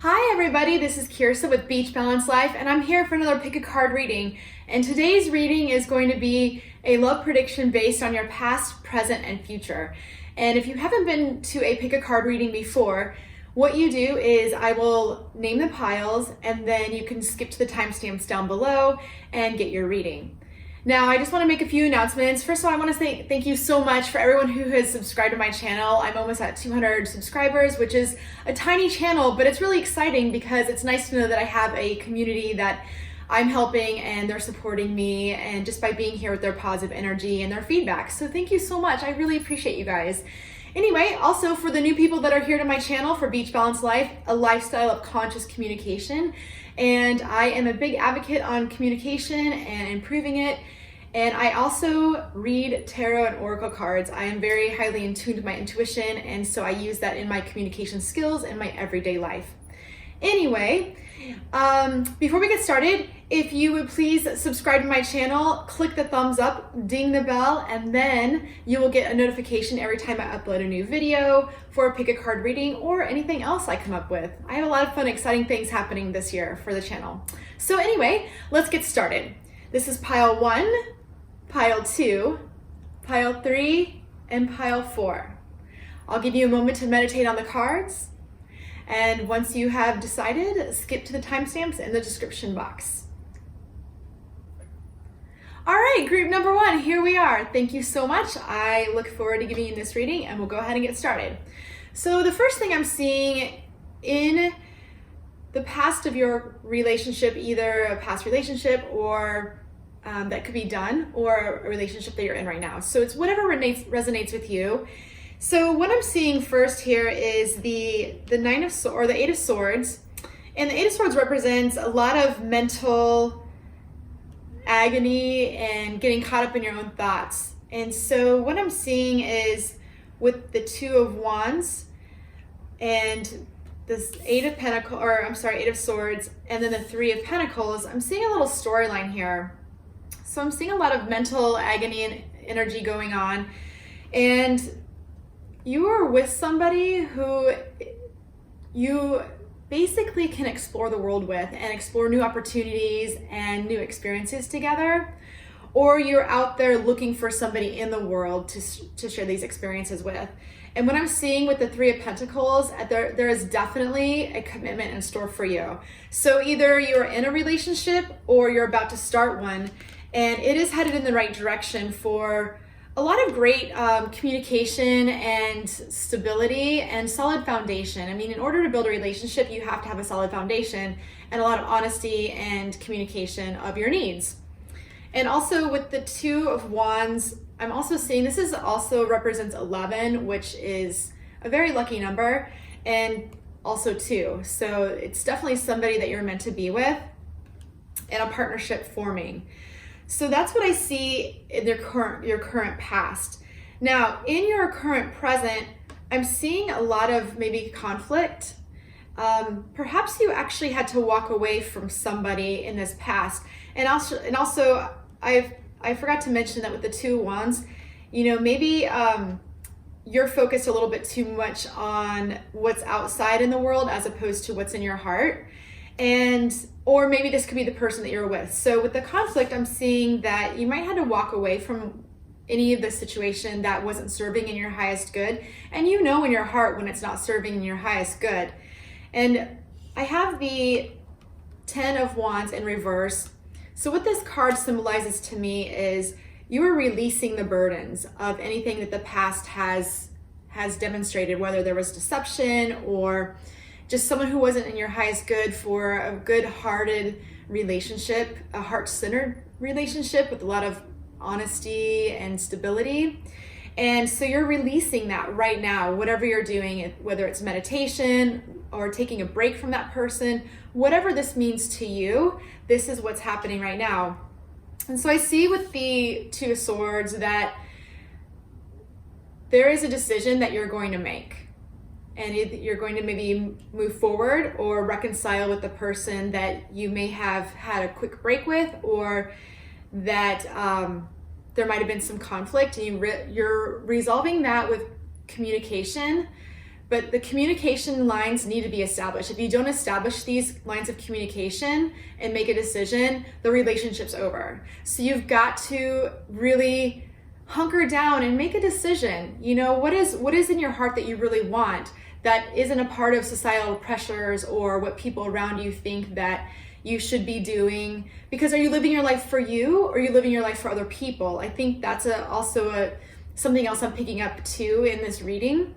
Hi everybody, this is Kiersa with Beach Balance Life, and I'm here for another pick a card reading. And today's reading is going to be a love prediction based on your past, present, and future. And if you haven't been to a pick a card reading before, what you do is I will name the piles and then you can skip to the timestamps down below and get your reading. Now, I just want to make a few announcements. First of all, I want to say thank you so much for everyone who has subscribed to my channel. I'm almost at 200 subscribers, which is a tiny channel, but it's really exciting because it's nice to know that I have a community that I'm helping and they're supporting me, and just by being here with their positive energy and their feedback. So thank you so much. I really appreciate you guys. Anyway, also for the new people that are here to my channel for Beach Balance Life, a lifestyle of conscious communication. And I am a big advocate on communication and improving it. And I also read tarot and oracle cards. I am very highly in tune to my intuition, and so I use that in my communication skills in my everyday life. Anyway, before we get started, if you would please subscribe to my channel, click the thumbs up, ding the bell, and then you will get a notification every time I upload a new video for a pick a card reading or anything else I come up with. I have a lot of fun, exciting things happening this year for the channel. So anyway, let's get started. This is pile 1, pile 2, pile 3, and pile 4. I'll give you a moment to meditate on the cards. And once you have decided, skip to the timestamps in the description box. All right, group number 1, here we are. Thank you so much. I look forward to giving you this reading, and we'll go ahead and get started. So the first thing I'm seeing in the past of your relationship, either a past relationship or that could be done, or a relationship that you're in right now. So it's whatever resonates with you. So what I'm seeing first here is the Eight of Swords, and the Eight of Swords represents a lot of mental agony and getting caught up in your own thoughts. And so what I'm seeing is with the Two of Wands and this Eight of Swords, and then the Three of Pentacles, I'm seeing a little storyline here. So I'm seeing a lot of mental agony and energy going on, and you are with somebody who you basically can explore the world with and explore new opportunities and new experiences together, or you're out there looking for somebody in the world to share these experiences with. And what I'm seeing with the Three of Pentacles, there is definitely a commitment in store for you. So either you're in a relationship or you're about to start one, and it is headed in the right direction for a lot of great communication and stability and solid foundation. I mean, in order to build a relationship, you have to have a solid foundation and a lot of honesty and communication of your needs. And also with the Two of Wands, I'm also seeing this is also represents 11, which is a very lucky number, and also 2. So it's definitely somebody that you're meant to be with and a partnership forming. So that's what I see in your current past. Now, in your current present, I'm seeing a lot of maybe conflict. Perhaps you actually had to walk away from somebody in this past. And also, I forgot to mention that with the Two of Wands, maybe you're focused a little bit too much on what's outside in the world as opposed to what's in your heart. Or maybe this could be the person that you're with. So with the conflict, I'm seeing that you might have to walk away from any of the situation that wasn't serving in your highest good. And you know in your heart when it's not serving in your highest good. And I have the Ten of Wands in reverse. So what this card symbolizes to me is you are releasing the burdens of anything that the past has demonstrated, whether there was deception or just someone who wasn't in your highest good, for a good-hearted relationship, a heart-centered relationship with a lot of honesty and stability. And so you're releasing that right now, whatever you're doing, whether it's meditation or taking a break from that person, whatever this means to you, this is what's happening right now. And so I see with the Two of Swords that there is a decision that you're going to make. And you're going to maybe move forward or reconcile with the person that you may have had a quick break with, or that there might have been some conflict, and you're resolving that with communication, but the communication lines need to be established. If you don't establish these lines of communication and make a decision, the relationship's over. So you've got to really hunker down and make a decision. You know, what is in your heart that you really want, that isn't a part of societal pressures or what people around you think that you should be doing. Because are you living your life for you, or are you living your life for other people? I think that's also something else I'm picking up too in this reading.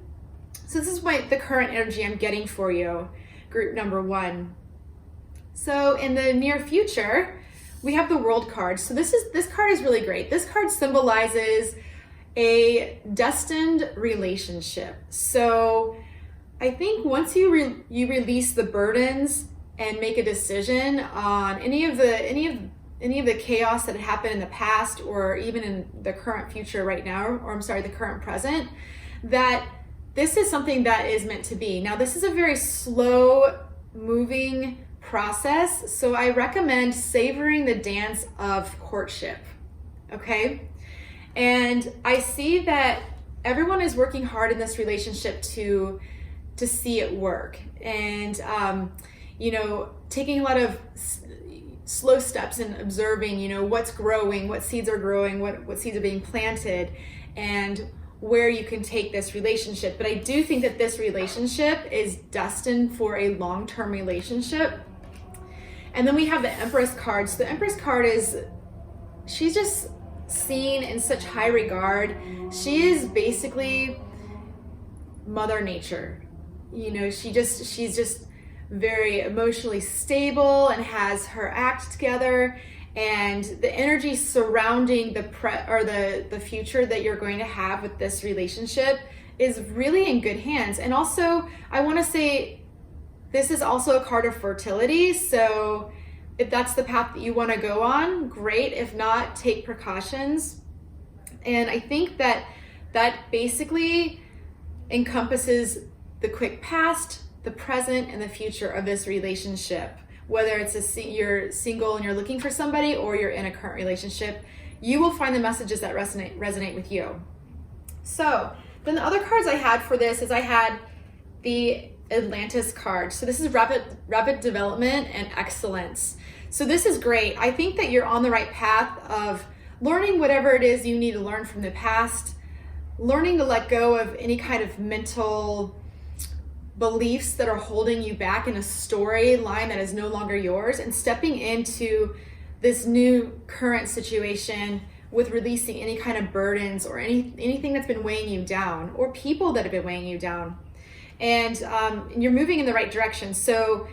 So this is the current energy I'm getting for you, group number 1. So in the near future, we have the World card. So this card is really great. This card symbolizes a destined relationship. So I think once you release the burdens and make a decision on any of the chaos that happened in the past, or even in the current future right now, or the current present, that this is something that is meant to be. Now, this is a very slow moving process, so I recommend savoring the dance of courtship, okay? And I see that everyone is working hard in this relationship to see it work, and taking a lot of slow steps and observing, what's growing, what seeds are growing, what seeds are being planted, and where you can take this relationship. But I do think that this relationship is destined for a long-term relationship. And then we have the Empress card. So the Empress card she's just seen in such high regard. She is basically Mother Nature. She's just very emotionally stable and has her act together. And the energy surrounding the future that you're going to have with this relationship is really in good hands. And also, I want to say, this is also a card of fertility. So if that's the path that you want to go on, great. If not, take precautions. And I think that basically encompasses the quick past, the present, and the future of this relationship. Whether it's you're single and you're looking for somebody, or you're in a current relationship, you will find the messages that resonate with you. So then the other cards I had for this is I had the Atlantis card. So this is rapid development and excellence. So this is great. I think that you're on the right path of learning whatever it is you need to learn from the past, learning to let go of any kind of mental beliefs that are holding you back in a storyline that is no longer yours, and stepping into this new current situation with releasing any kind of burdens or anything that's been weighing you down, or people that have been weighing you down. And you're moving in the right direction. So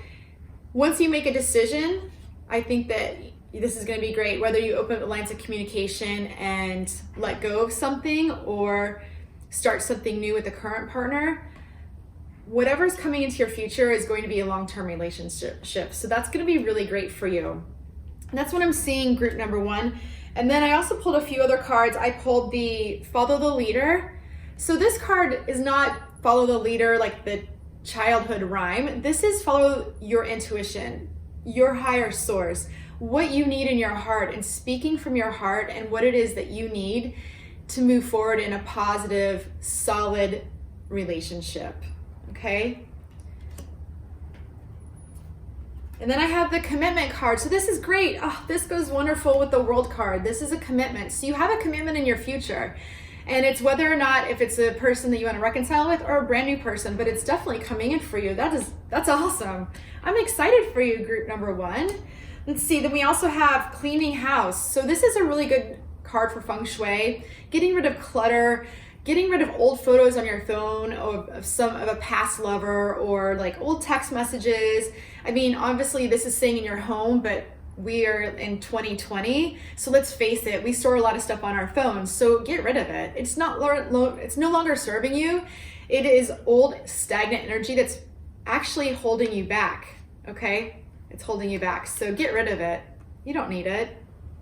once you make a decision, I think that this is going to be great, whether you open up lines of communication and let go of something, or start something new with the current partner. Whatever's coming into your future is going to be a long-term relationship. So that's going to be really great for you. And that's what I'm seeing, group number 1. And then I also pulled a few other cards. I pulled the Follow the Leader. So this card is not follow the leader like the childhood rhyme. This is follow your intuition, your higher source, what you need in your heart, and speaking from your heart and what it is that you need to move forward in a positive, solid relationship. Okay. And then I have the Commitment card. So this is great. Oh, this goes wonderful with the World card. This is a commitment. So you have a commitment in your future. And it's whether or not if it's a person that you want to reconcile with, or a brand new person, but it's definitely coming in for you. That's awesome. I'm excited for you, group number 1. Let's see, then we also have Cleaning House. So this is a really good card for feng shui, getting rid of clutter, getting rid of old photos on your phone of a past lover, or like old text messages. I mean, obviously this is staying in your home, but we are in 2020, so let's face it, we store a lot of stuff on our phones. So get rid of it. It's no longer serving you. It is old, stagnant energy that's actually holding you back. Okay, it's holding you back. So get rid of it. You don't need it.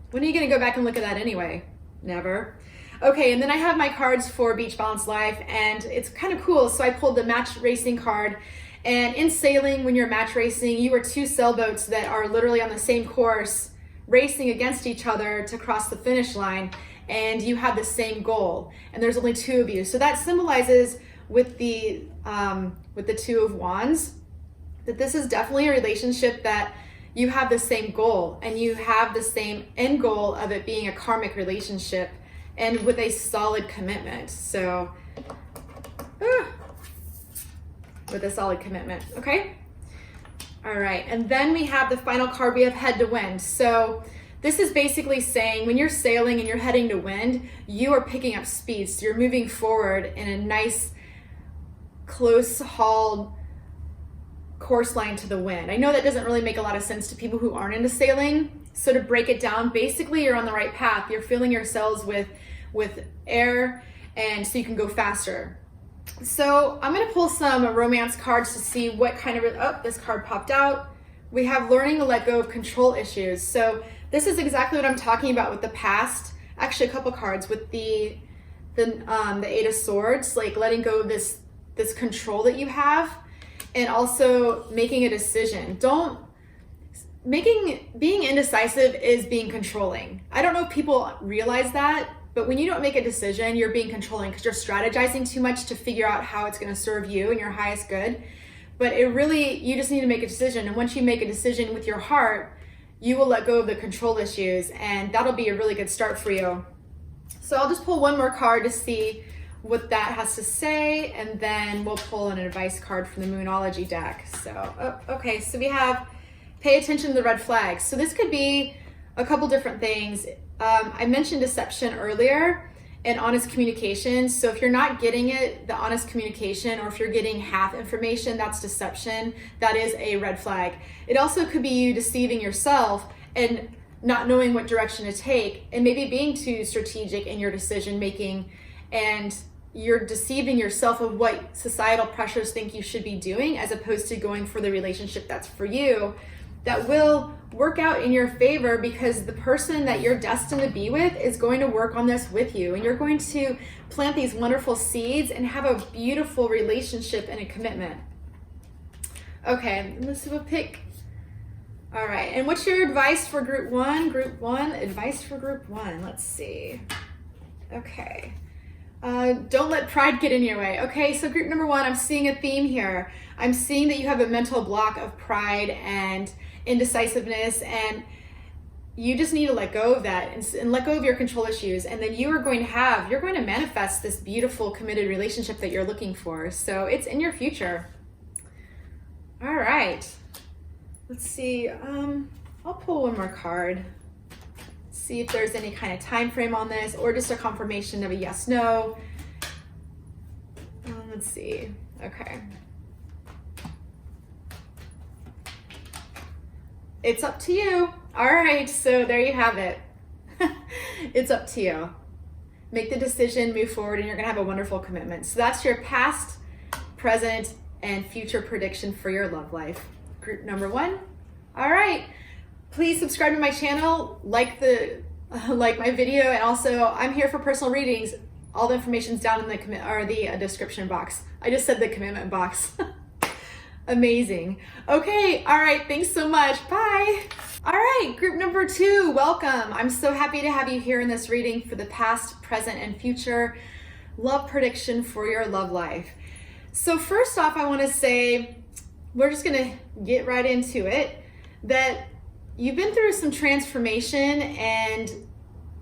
When are you going to go back and look at that anyway? Never. Okay, and then I have my cards for Beach Balanced Life, and it's kind of cool. So I pulled the Match Racing card. And in sailing, when you're match racing, you are 2 sailboats that are literally on the same course, racing against each other to cross the finish line, and you have the same goal, and there's only 2 of you. So that symbolizes with the Two of Wands, that this is definitely a relationship that you have the same goal and you have the same end goal of it being a karmic relationship and with a solid commitment. So, with a solid commitment, okay? All right, and then we have the final card, we have head to wind. So this is basically saying when you're sailing and you're heading to wind, you are picking up speed. So you're moving forward in a nice, close hauled course line to the wind. I know that doesn't really make a lot of sense to people who aren't into sailing. So to break it down, basically you're on the right path. You're filling your sails with air, and so you can go faster. So I'm gonna pull some romance cards to see what kind of, oh, this card popped out. We have learning to let go of control issues. So this is exactly what I'm talking about with the past. Actually, a couple cards with the Eight of Swords, like letting go of this control that you have, and also making a decision. Being indecisive is being controlling. I don't know if people realize that, but when you don't make a decision, you're being controlling because you're strategizing too much to figure out how it's going to serve you and your highest good. But you just need to make a decision. And once you make a decision with your heart, you will let go of the control issues, and that'll be a really good start for you. So I'll just pull one more card to see what that has to say, and then we'll pull an advice card from the Moonology deck. So, okay, so we have pay attention to the red flags. So this could be a couple different things. I mentioned deception earlier and honest communication. So if you're not getting it, the honest communication, or if you're getting half information, that's deception. That is a red flag. It also could be you deceiving yourself and not knowing what direction to take, and maybe being too strategic in your decision making, and you're deceiving yourself of what societal pressures think you should be doing, as opposed to going for the relationship that's for you, that will work out in your favor, because the person that you're destined to be with is going to work on this with you, and you're going to plant these wonderful seeds and have a beautiful relationship and a commitment. Okay, let's have a pick. All right, and what's your advice for group one? Group one, advice for group one. Let's see. Okay. Don't let pride get in your way. Okay, so group number one, I'm seeing a theme here. I'm seeing that you have a mental block of pride and indecisiveness, and you just need to let go of that and let go of your control issues, and then you're going to manifest this beautiful committed relationship that you're looking for. So it's in your future. All right, let's see. I'll pull one more card, see if there's any kind of time frame on this, or just a confirmation of a yes, no. Let's see. Okay. It's up to you. All right, so there you have it. It's up to you. Make the decision, move forward, and you're gonna have a wonderful commitment. So that's your past, present, and future prediction for your love life. Group number one. All right, please subscribe to my channel, like my video, and also I'm here for personal readings. All the information's down in the description box. I just said the commitment box. Amazing. Okay, all right, thanks so much. Bye. All right, group number two, welcome. I'm so happy to have you here in this reading for the past, present, and future love prediction for your love life. So first off, I want to say, we're just gonna get right into it, that you've been through some transformation and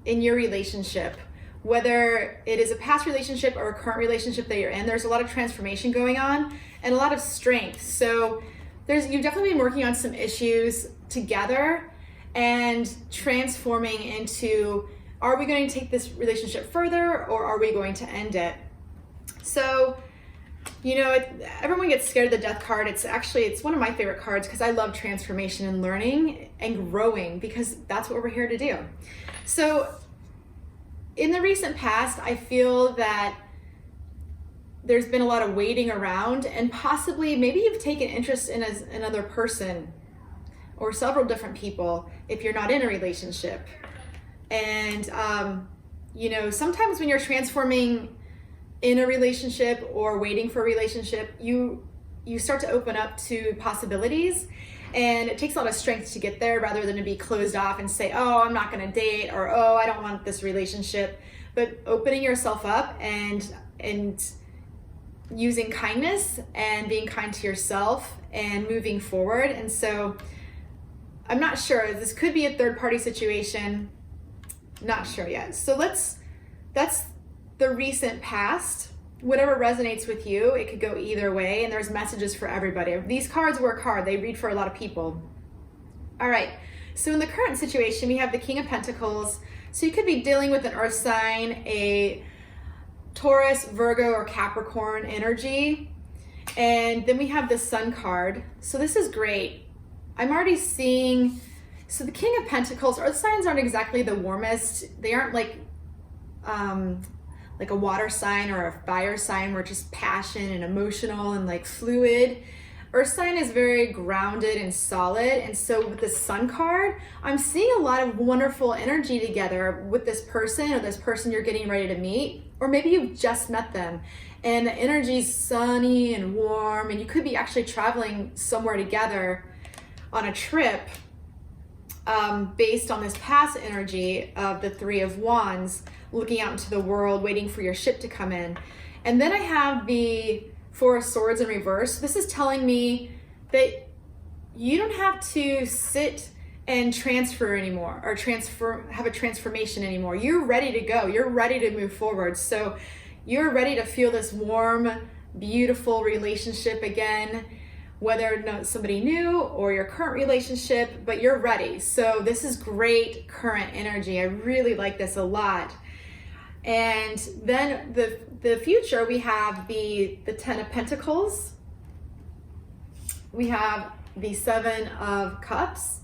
in your relationship, whether it is a past relationship or a current relationship that you're in, there's a lot of transformation going on and a lot of strength. So you've definitely been working on some issues together and transforming into, are we going to take this relationship further, or are we going to end it? So, you know, everyone gets scared of the death card. It's one of my favorite cards because I love transformation and learning and growing, because that's what we're here to do. So in the recent past, I feel that there's been a lot of waiting around, and possibly maybe you've taken interest in another person or several different people if you're not in a relationship. And, you know, sometimes when you're transforming in a relationship or waiting for a relationship, you start to open up to possibilities, and it takes a lot of strength to get there, rather than to be closed off and say, oh, I'm not going to date, or oh, I don't want this relationship. But opening yourself up and using kindness and being kind to yourself and moving forward. And so I'm not sure. This could be a third-party situation. Not sure yet. So that's the recent past. Whatever resonates with you, it could go either way, and there's messages for everybody. These cards work hard. They read for a lot of people. All right. So in the current situation, we have the King of Pentacles. So you could be dealing with an earth sign, a Taurus, Virgo, or Capricorn energy. And then we have the Sun card. So this is great. I'm already seeing, so the King of Pentacles, earth signs aren't exactly the warmest. They aren't like a water sign or a fire sign where it's just passion and emotional and like fluid. Earth sign is very grounded and solid. And so with the Sun card, I'm seeing a lot of wonderful energy together with this person or this person you're getting ready to meet, or maybe you've just met them and the energy's sunny and warm, and you could be actually traveling somewhere together on a trip based on this past energy of the Three of Wands, looking out into the world, waiting for your ship to come in. And then I have the Four of Swords in reverse. This is telling me that you don't have to sit and transfer anymore, or have a transformation anymore. You're ready to go. You're ready to move forward. So you're ready to feel this warm, beautiful relationship again, whether it's somebody new or your current relationship, but you're ready. So this is great current energy. I really like this a lot. And then the future, we have the Ten of Pentacles. We have the Seven of Cups,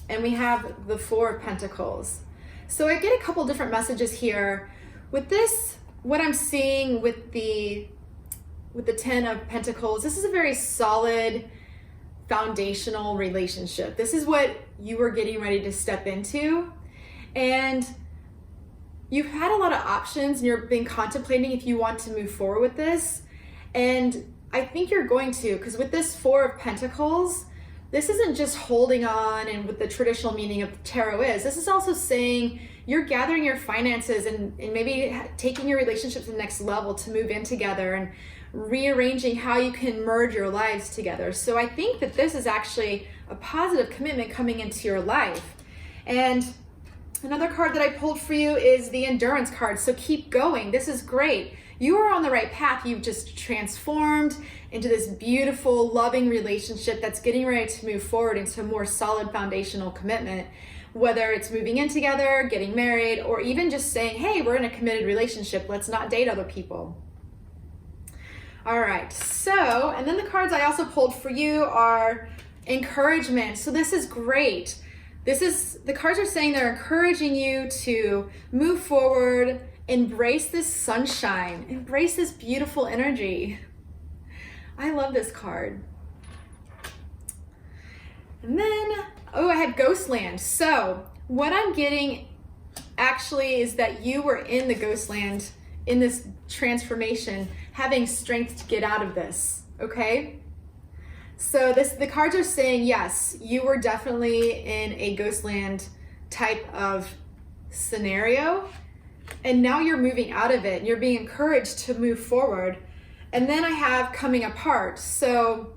and we have the Four of Pentacles. So I get a couple different messages here. With this, what I'm seeing with the Ten of Pentacles, this is a very solid, foundational relationship. This is what you were getting ready to step into. And you've had a lot of options and you're been contemplating if you want to move forward with this. And I think you're going to, because with this Four of Pentacles, this isn't just holding on and what the traditional meaning of tarot is. This is also saying you're gathering your finances and maybe taking your relationship to the next level to move in together and rearranging how you can merge your lives together. So I think that this is actually a positive commitment coming into your life. And another card that I pulled for you is the Endurance card. So keep going. This is great. You are on the right path. You've just transformed into this beautiful, loving relationship that's getting ready to move forward into a more solid foundational commitment, whether it's moving in together, getting married, or even just saying, hey, we're in a committed relationship. Let's not date other people. All right, so, and then the cards I also pulled for you are encouragement. So this is great. The cards are saying they're encouraging you to move forward, embrace this sunshine, embrace this beautiful energy. I love this card. And then, oh, I had Ghostland. So what I'm getting actually is that you were in the Ghostland in this transformation, having strength to get out of this, okay? So the cards are saying, yes, you were definitely in a Ghostland type of scenario, and now you're moving out of it, and you're being encouraged to move forward. And then I have coming apart. So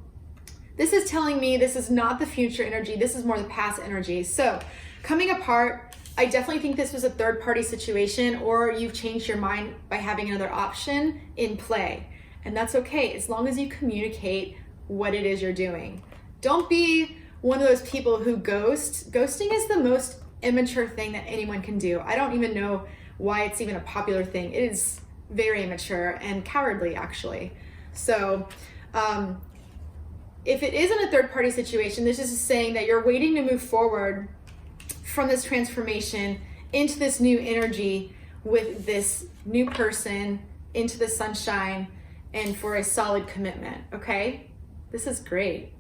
this is telling me this is not the future energy, this is more the past energy. So coming apart, I definitely think this was a third-party situation, or you've changed your mind by having another option in play. And that's okay, as long as you communicate what it is you're doing. Don't be one of those people who ghost. Ghosting is the most immature thing that anyone can do. I don't even know why it's even a popular thing. It is very immature and cowardly, actually. So if it isn't a third-party situation, this is saying that you're waiting to move forward from this transformation into this new energy with this new person, into the sunshine, and for a solid commitment, okay? This is great.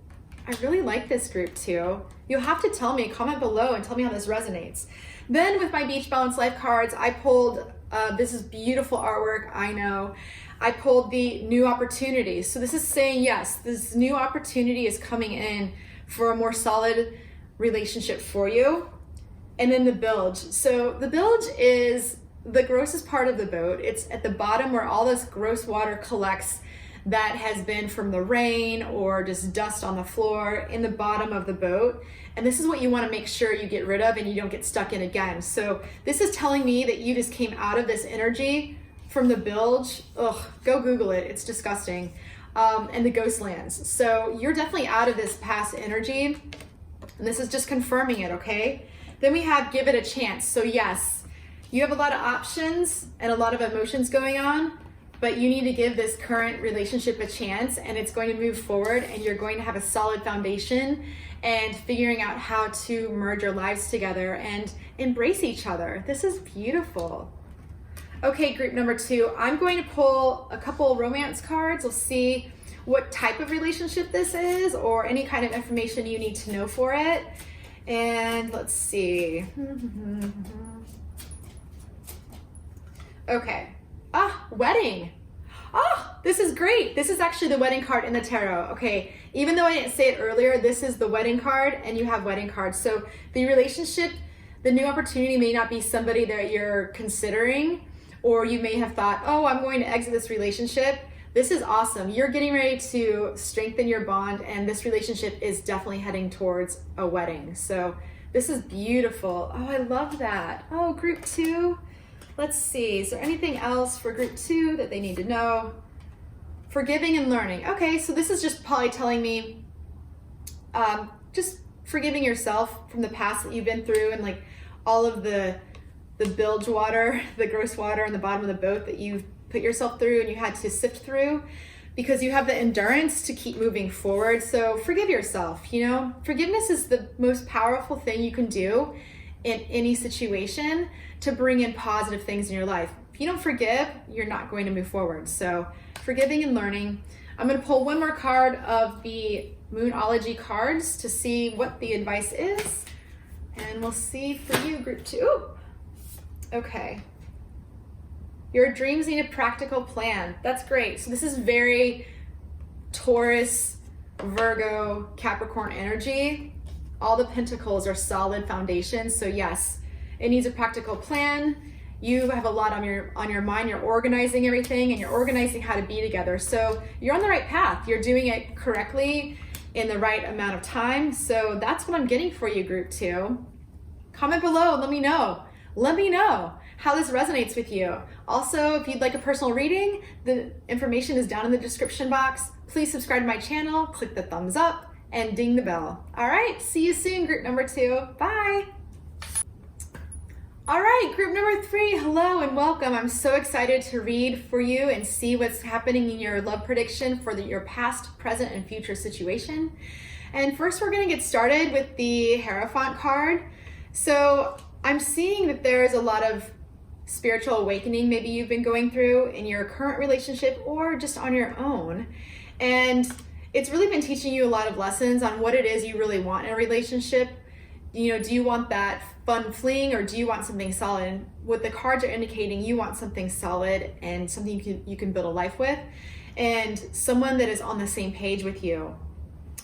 I really like this group too. You'll have to tell me, comment below and tell me how this resonates. Then with my Beach Balance Life cards, I pulled, this is beautiful artwork, I know. I pulled the new opportunity. So this is saying, yes, this new opportunity is coming in for a more solid relationship for you. And then the bilge. So the bilge is the grossest part of the boat. It's at the bottom where all this gross water collects that has been from the rain or just dust on the floor in the bottom of the boat. And this is what you want to make sure you get rid of and you don't get stuck in again. So this is telling me that you just came out of this energy from the bilge. Ugh, go Google it. It's disgusting. And the ghost lands. So you're definitely out of this past energy. And this is just confirming it, okay? Then we have give it a chance. So yes, you have a lot of options and a lot of emotions going on, but you need to give this current relationship a chance, and it's going to move forward, and you're going to have a solid foundation and figuring out how to merge your lives together and embrace each other. This is beautiful. Okay, group number 2, I'm going to pull a couple romance cards. We'll see what type of relationship this is or any kind of information you need to know for it. And let's see. Okay. Wedding. This is great. This is actually the wedding card in the tarot. Okay, even though I didn't say it earlier, this is the wedding card and you have wedding cards. So the relationship, the new opportunity may not be somebody that you're considering, or you may have thought, oh, I'm going to exit this relationship. This is awesome. You're getting ready to strengthen your bond, and this relationship is definitely heading towards a wedding. So this is beautiful. Oh, I love that. Oh, group 2. Let's see, is there anything else for group 2 that they need to know? Forgiving and learning. Okay, so this is just probably telling me just forgiving yourself from the past that you've been through, and like all of the bilge water, the gross water in the bottom of the boat that you've put yourself through and you had to sift through, because you have the endurance to keep moving forward. So forgive yourself, you know? Forgiveness is the most powerful thing you can do in any situation to bring in positive things in your life. If you don't forgive, you're not going to move forward. So forgiving and learning. I'm going to pull one more card of the Moonology cards to see what the advice is. And we'll see for you, group 2. Ooh. Okay. Your dreams need a practical plan. That's great. So this is very Taurus, Virgo, Capricorn energy. All the pentacles are solid foundations. So yes, it needs a practical plan. You have a lot on your mind. You're organizing everything, and you're organizing how to be together. So you're on the right path. You're doing it correctly in the right amount of time. So that's what I'm getting for you, group 2. Comment below. Let me know. Let me know how this resonates with you. Also, if you'd like a personal reading, the information is down in the description box. Please subscribe to my channel, click the thumbs up, and ding the bell. All right, see you soon, group number 2. Bye. All right, group number 3, hello and welcome. I'm so excited to read for you and see what's happening in your love prediction for your past, present, and future situation. And first, we're gonna get started with the Hierophant card. So I'm seeing that there's a lot of spiritual awakening maybe you've been going through in your current relationship or just on your own. And it's really been teaching you a lot of lessons on what it is you really want in a relationship. You know, do you want that fun fling, or do you want something solid? And what the cards are indicating, you want something solid and something you can build a life with, and someone that is on the same page with you.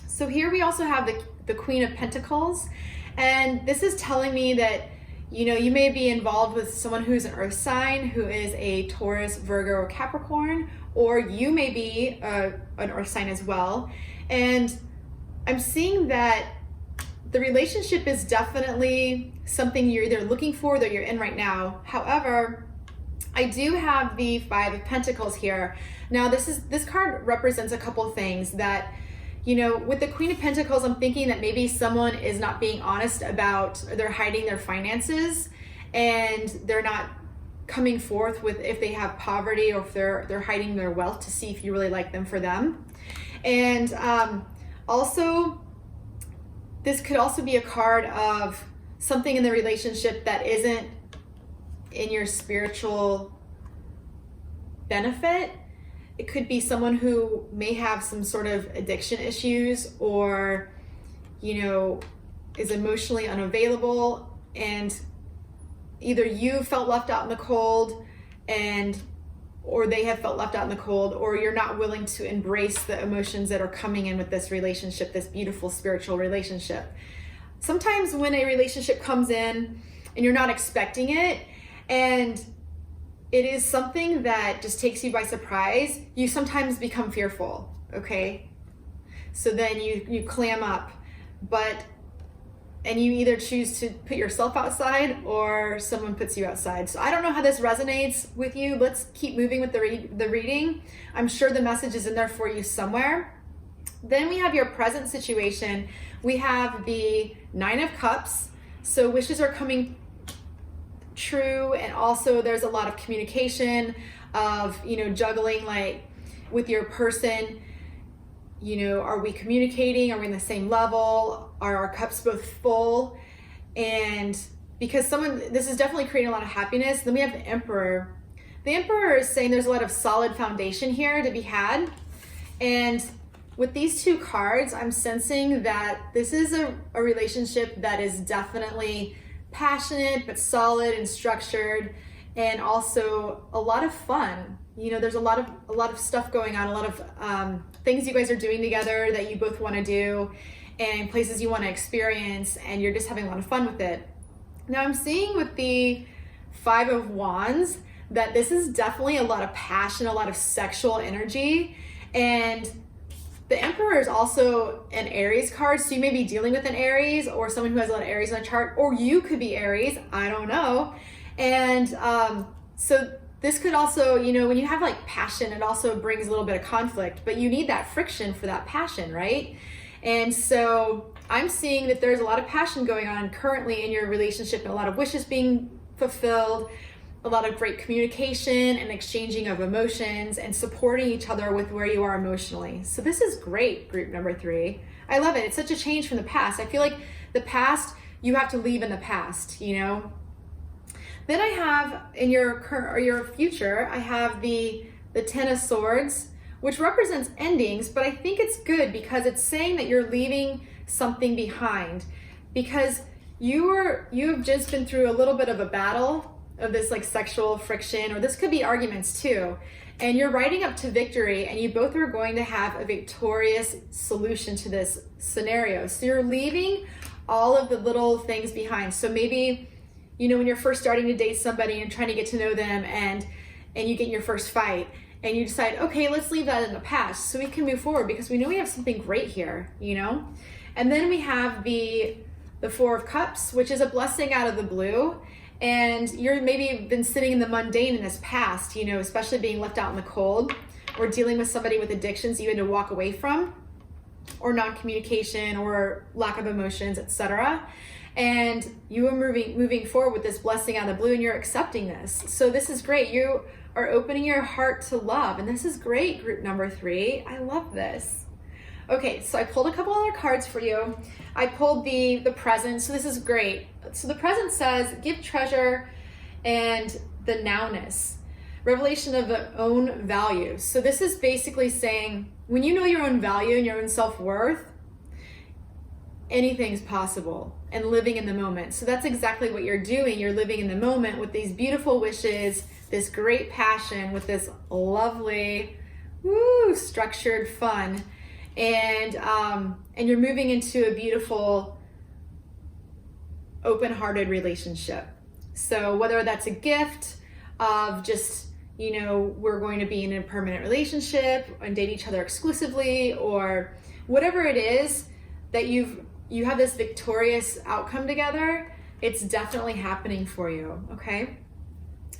So here we also have the Queen of Pentacles, and this is telling me that, you know, you may be involved with someone who's an earth sign, who is a Taurus, Virgo, or Capricorn, or you may be an earth sign as well. And I'm seeing that the relationship is definitely something you're either looking for that you're in right now. However, I do have the 5 of Pentacles here. Now this card represents a couple things that, you know, with the Queen of Pentacles, I'm thinking that maybe someone is not being honest about, or they're hiding their finances, and they're not coming forth with if they have poverty, or if they're hiding their wealth to see if you really like them for them. And also, this could also be a card of something in the relationship that isn't in your spiritual benefit. It could be someone who may have some sort of addiction issues, or, you know, is emotionally unavailable, and either you felt left out in the cold, or they have felt left out in the cold, or you're not willing to embrace the emotions that are coming in with this relationship, this beautiful spiritual relationship. Sometimes when a relationship comes in and you're not expecting it, and it is something that just takes you by surprise. You sometimes become fearful, okay? So then you clam up, and you either choose to put yourself outside or someone puts you outside. So I don't know how this resonates with you. Let's keep moving with the reading. I'm sure the message is in there for you somewhere. Then we have your present situation. We have the 9 of Cups. So wishes are coming true, and also there's a lot of communication of, juggling like with your person. Are we communicating? Are we in the same level? Are our cups both full? And because this is definitely creating a lot of happiness. Then we have the Emperor. The Emperor is saying there's a lot of solid foundation here to be had. And with these 2 cards, I'm sensing that this is a relationship that is definitely passionate, but solid and structured, and also a lot of fun. There's a lot of stuff going on, a lot of things you guys are doing together that you both want to do, and places you want to experience, and you're just having a lot of fun with it. Now I'm seeing with the 5 of Wands that this is definitely a lot of passion, a lot of sexual energy, and the Emperor is also an Aries card, so you may be dealing with an Aries or someone who has a lot of Aries on the chart, or you could be Aries, I don't know. And so this could also, when you have like passion, it also brings a little bit of conflict, but you need that friction for that passion, right? And so I'm seeing that there's a lot of passion going on currently in your relationship, and a lot of wishes being fulfilled, a lot of great communication and exchanging of emotions, and supporting each other with where you are emotionally. So this is great, group number 3. I love it. It's such a change from the past. I feel like the past, you have to leave in the past, Then I have in your current or your future, I have the 10 of Swords, which represents endings, but I think it's good because it's saying that you're leaving something behind, because you've just been through a little bit of a battle of this like sexual friction, or this could be arguments too, and you're riding up to victory, and you both are going to have a victorious solution to this scenario. So you're leaving all of the little things behind. So maybe, when you're first starting to date somebody and trying to get to know them, and you get in your first fight, and you decide, okay, let's leave that in the past so we can move forward, because we know we have something great here, And then we have the 4 of Cups, which is a blessing out of the blue. And you're maybe been sitting in the mundane in this past, especially being left out in the cold, or dealing with somebody with addictions you had to walk away from, or non-communication, or lack of emotions, etc. And you are moving forward with this blessing out of the blue, and you're accepting this. So this is great. You are opening your heart to love, and this is great, group number 3. I love this. Okay, so I pulled a couple other cards for you. I pulled the present, so this is great. So the present says, give treasure and the nowness, revelation of the own value. So this is basically saying, when you know your own value and your own self-worth, anything's possible, and living in the moment. So that's exactly what you're doing. You're living in the moment with these beautiful wishes, this great passion, with this lovely, structured fun. And you're moving into a beautiful, open-hearted relationship. So whether that's a gift of just, we're going to be in a permanent relationship and date each other exclusively, or whatever it is that you have this victorious outcome together, it's definitely happening for you, okay?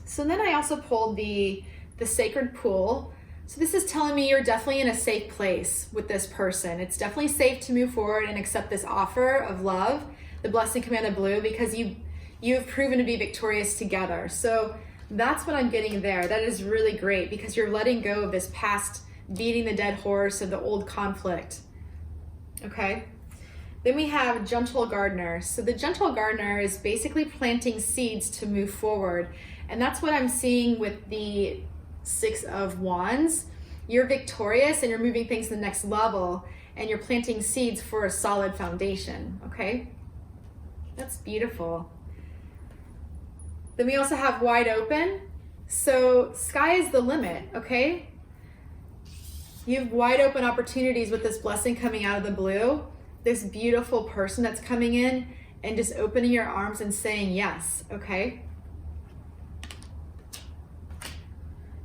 So then I also pulled the sacred pool. So this is telling me you're definitely in a safe place with this person. It's definitely safe to move forward and accept this offer of love, the blessing command of blue, because you've proven to be victorious together. So that's what I'm getting there. That is really great, because you're letting go of this past beating the dead horse of the old conflict. Okay. Then we have gentle gardener. So the gentle gardener is basically planting seeds to move forward. And that's what I'm seeing with the 6 of Wands. You're victorious and you're moving things to the next level, and you're planting seeds for a solid foundation, okay? That's beautiful. Then we also have wide open. So sky is the limit, okay? You have wide open opportunities with this blessing coming out of the blue, this beautiful person that's coming in, and just opening your arms and saying yes, okay?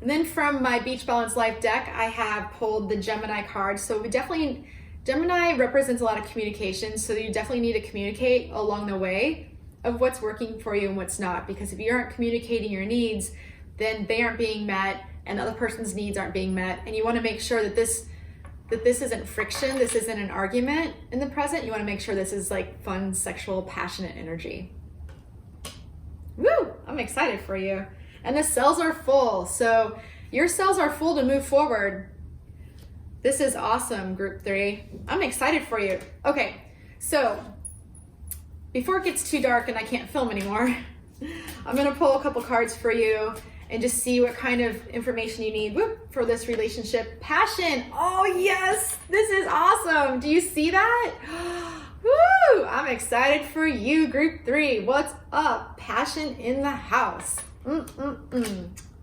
And then from my Beach Balance Life deck, I have pulled the Gemini card. So Gemini represents a lot of communication. So you definitely need to communicate along the way of what's working for you and what's not. Because if you aren't communicating your needs, then they aren't being met and the other person's needs aren't being met. And you want to make sure that this isn't friction, this isn't an argument in the present. You want to make sure this is like fun, sexual, passionate energy. Woo! I'm excited for you. And the cells are full. So your cells are full to move forward. This is awesome, group 3. I'm excited for you. Okay, so before it gets too dark and I can't film anymore, I'm gonna pull a couple cards for you and just see what kind of information you need for this relationship. Passion, oh yes, this is awesome. Do you see that? Woo, I'm excited for you, group 3. What's up? Passion in the house.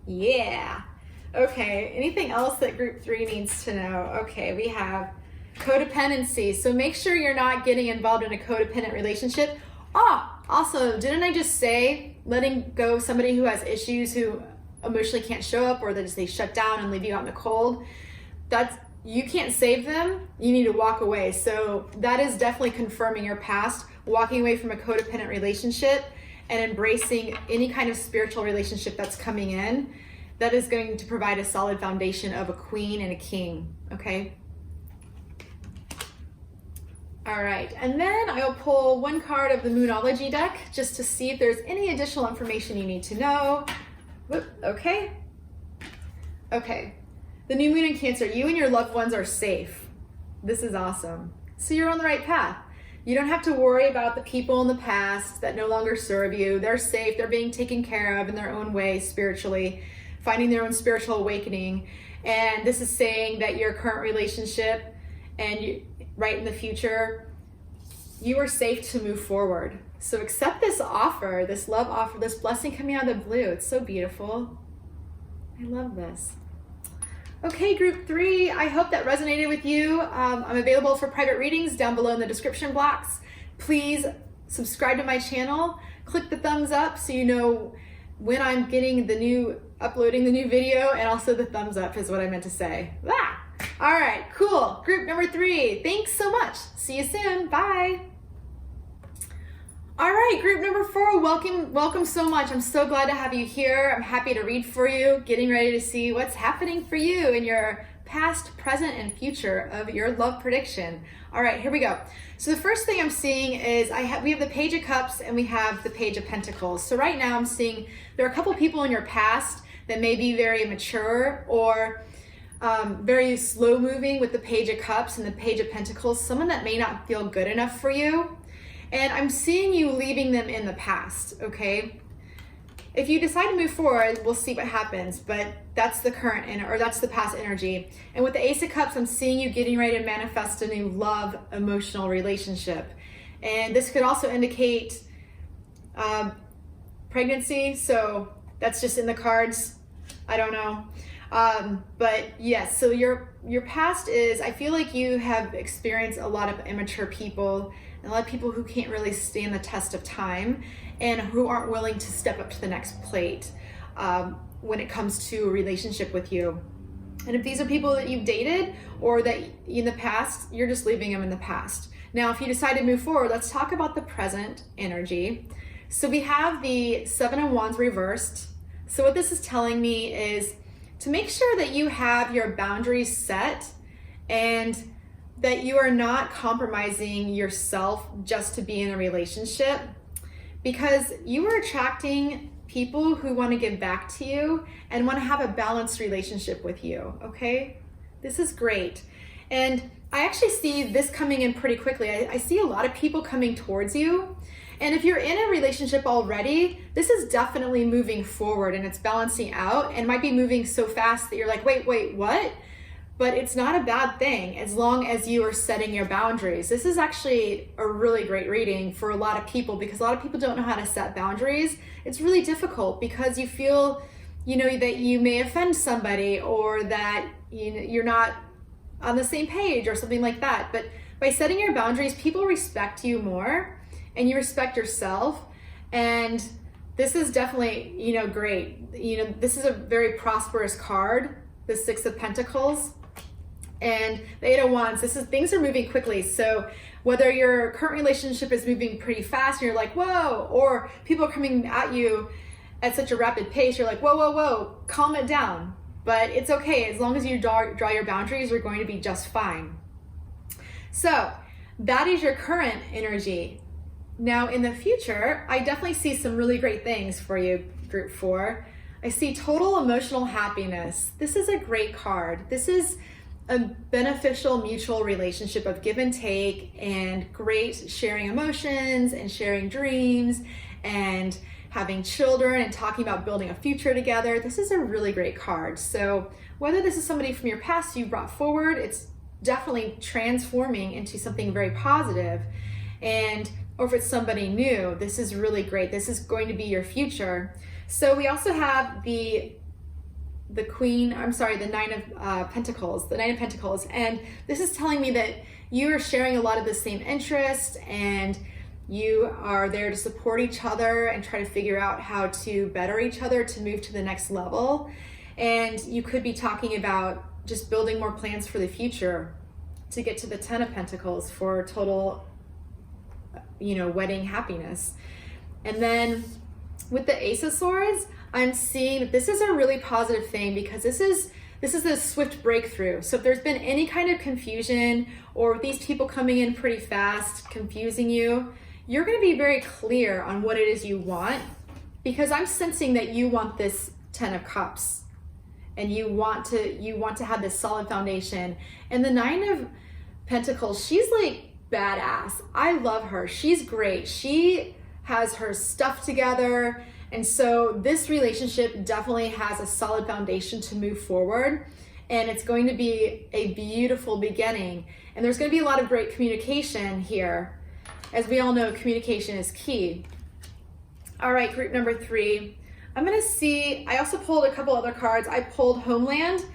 Yeah. Okay, anything else that group 3 needs to know? Okay, we have codependency. So make sure you're not getting involved in a codependent relationship. Also, didn't I just say letting go of somebody who has issues, who emotionally can't show up, or that they shut down and leave you out in the cold? You can't save them. You need to walk away. So that is definitely confirming your past, walking away from a codependent relationship and embracing any kind of spiritual relationship that's coming in. That is going to provide a solid foundation of a queen and a king, okay? All right, and then I'll pull one card of the Moonology deck just to see if there's any additional information you need to know. Okay. The new moon in Cancer, you and your loved ones are safe. This is awesome. So you're on the right path. You don't have to worry about the people in the past that no longer serve you. They're safe, they're being taken care of in their own way spiritually, finding their own spiritual awakening. And this is saying that your current relationship and right in the future, you are safe to move forward. So accept this offer, this love offer, this blessing coming out of the blue. It's so beautiful. I love this. Okay, group 3, I hope that resonated with you. I'm available for private readings down below in the description box. Please subscribe to my channel. Click the thumbs up so you know when I'm uploading the new video, and also the thumbs up is what I meant to say. All right, cool. Group number 3, thanks so much. See you soon, bye. All right, group number 4, welcome so much. I'm so glad to have you here. I'm happy to read for you, getting ready to see what's happening for you in your past, present, and future of your love prediction. All right, here we go. So the first thing I'm seeing is we have the Page of Cups and we have the Page of Pentacles. So right now I'm seeing there are a couple people in your past that may be very mature or very slow moving with the Page of Cups and the Page of Pentacles, someone that may not feel good enough for you. And I'm seeing you leaving them in the past, okay? If you decide to move forward, we'll see what happens, but that's the that's the past energy. And with the Ace of Cups, I'm seeing you getting ready to manifest a new love, emotional relationship. And this could also indicate pregnancy, so that's just in the cards. I don't know. But yes, so your past is, I feel like you have experienced a lot of immature people, and a lot of people who can't really stand the test of time and who aren't willing to step up to the next plate when it comes to a relationship with you. And if these are people that you've dated or that in the past, you're just leaving them in the past. Now, if you decide to move forward, let's talk about the present energy. So we have the 7 of Wands reversed. So what this is telling me is to make sure that you have your boundaries set and that you are not compromising yourself just to be in a relationship, because you are attracting people who want to give back to you and want to have a balanced relationship with you, okay? This is great. And I actually see this coming in pretty quickly. I see a lot of people coming towards you. And if you're in a relationship already, this is definitely moving forward and it's balancing out and might be moving so fast that you're like, wait, what? But it's not a bad thing as long as you are setting your boundaries. This is actually a really great reading for a lot of people because a lot of people don't know how to set boundaries. It's really difficult because you feel, that you may offend somebody or that you're not on the same page or something like that. But by setting your boundaries, people respect you more and you respect yourself, and this is definitely, great. This is a very prosperous card, the Six of Pentacles. And the Eight of Wands, things are moving quickly. So whether your current relationship is moving pretty fast and you're like, whoa, or people are coming at you at such a rapid pace, you're like, whoa, whoa, whoa, calm it down. But it's okay, as long as you draw your boundaries, you're going to be just fine. So that is your current energy. Now in the future, I definitely see some really great things for you, Group 4. I see total emotional happiness. This is a great card. This is a beneficial mutual relationship of give and take, and great sharing emotions and sharing dreams and having children and talking about building a future together. This is a really great card. So whether this is somebody from your past you brought forward, it's definitely transforming into something very positive. Or if it's somebody new, this is really great. This is going to be your future. So we also have the Nine of Pentacles. And this is telling me that you are sharing a lot of the same interests, and you are there to support each other and try to figure out how to better each other to move to the next level. And you could be talking about just building more plans for the future to get to the Ten of Pentacles for total, wedding happiness. And then with the Ace of Swords, I'm seeing that this is a really positive thing, because this is a swift breakthrough. So if there's been any kind of confusion, or these people coming in pretty fast, confusing you, you're going to be very clear on what it is you want, because I'm sensing that you want this Ten of Cups, and you want to have this solid foundation. And the Nine of Pentacles, she's like badass. I love her. She's great. She has her stuff together. And so this relationship definitely has a solid foundation to move forward, and it's going to be a beautiful beginning. And there's going to be a lot of great communication here. As we all know, communication is key. All right, group number 3. I also pulled a couple other cards. I pulled Homeland,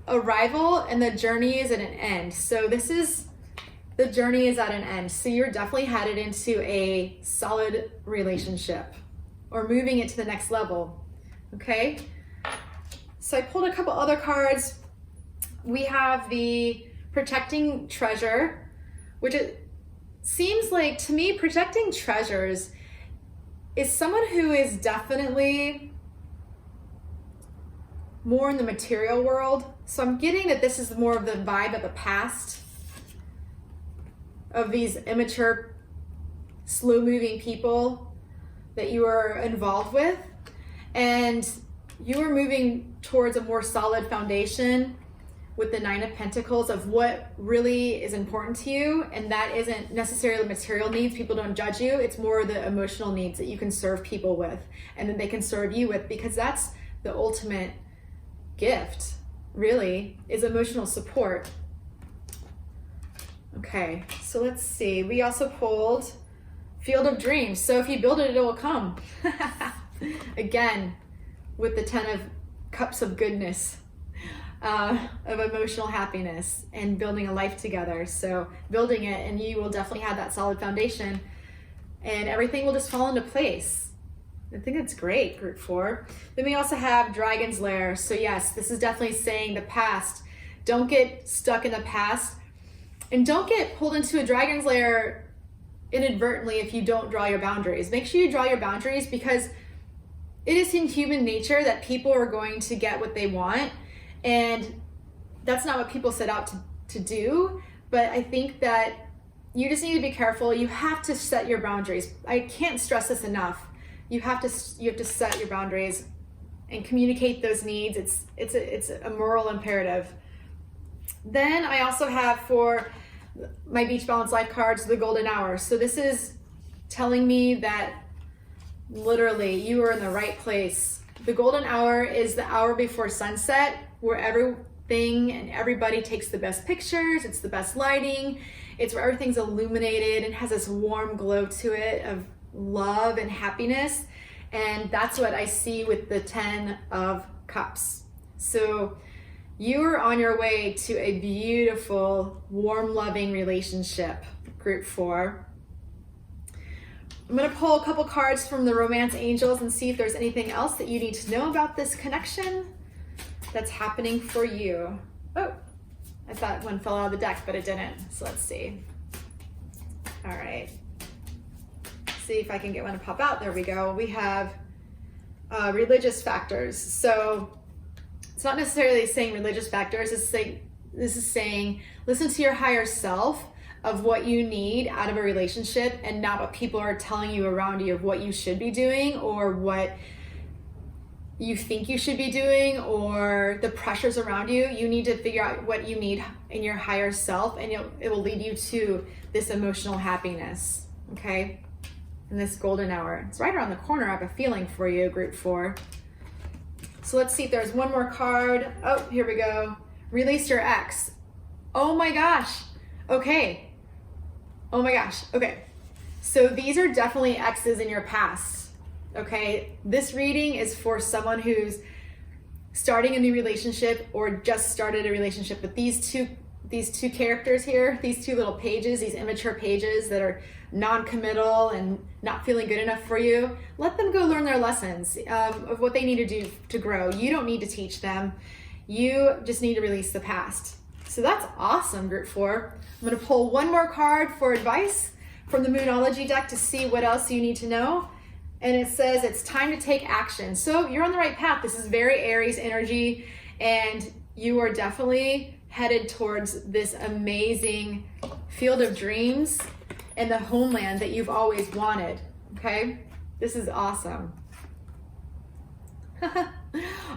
Arrival, and the Journey is at an end. So the journey is at an end. So you're definitely headed into a solid relationship, or moving it to the next level, okay? So I pulled a couple other cards. We have the Protecting Treasure, which it seems like, to me, protecting treasures is someone who is definitely more in the material world. So I'm getting that this is more of the vibe of the past, of these immature, slow-moving people that you are involved with, and you are moving towards a more solid foundation with the Nine of Pentacles of what really is important to you. And that isn't necessarily material needs. People don't judge you. It's more the emotional needs that you can serve people with, and then they can serve you with, because that's the ultimate gift, really, is emotional support. Okay, so let's see. We also pulled Field of Dreams. So if you build it, it will come. Again, with the Ten of Cups of goodness, of emotional happiness and building a life together. So building it, and you will definitely have that solid foundation, and everything will just fall into place. I think that's great, group 4. Then we also have Dragon's Lair. So yes, this is definitely saying the past. Don't get stuck in the past, and don't get pulled into a dragon's lair inadvertently if you don't draw your boundaries. Make sure you draw your boundaries, because it is in human nature that people are going to get what they want, and that's not what people set out to do. But I think that you just need to be careful. You have to set your boundaries. I can't stress this enough. You have to set your boundaries and communicate those needs. It's a moral imperative. Then I also have, for my Beach Balance Life cards, the Golden Hour. So this is telling me that literally you are in the right place. The Golden Hour is the hour before sunset, where everything and everybody takes the best pictures. It's the best lighting. It's where everything's illuminated and has this warm glow to it of love and happiness. And that's what I see with the 10 of Cups. So you are on your way to a beautiful, warm, loving relationship, group 4. I'm going to pull a couple cards from the Romance Angels and see if there's anything else that you need to know about this connection that's happening for you. Oh, I thought one fell out of the deck, but it didn't. So let's see. All right. See if I can get one to pop out. There we go. We have religious factors. So it's not necessarily saying religious factors. This is saying listen to your higher self of what you need out of a relationship and not what people are telling you around you of what you should be doing or what you think you should be doing or the pressures around you. You need to figure out what you need in your higher self, and it will lead you to this emotional happiness, okay? In this golden hour. It's right around the corner. I have a feeling for you, group 4. So let's see if there's one more card. Oh, here we go. Release your ex. Oh my gosh. Okay. Oh my gosh. Okay. So these are definitely exes in your past. Okay. This reading is for someone who's starting a new relationship or just started a relationship. But these two characters here, these two little pages, these immature pages that are non-committal and not feeling good enough for you, let them go learn their lessons of what they need to do to grow. You don't need to teach them. You just need to release the past. So that's awesome, group 4. I'm going to pull one more card for advice from the Moonology deck to see what else you need to know. And it says it's time to take action. So you're on the right path. This is very Aries energy, and you are definitely headed towards this amazing field of dreams and the homeland that you've always wanted, okay? This is awesome.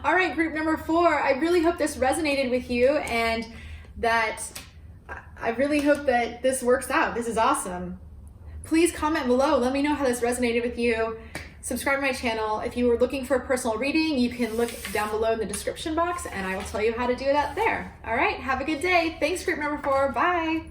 All right, group number 4, I really hope this resonated with you and that I really hope that this works out. This is awesome. Please comment below. Let me know how this resonated with you. Subscribe to my channel. If you were looking for a personal reading, you can look down below in the description box and I will tell you how to do that there. All right, have a good day. Thanks, group number 4. Bye.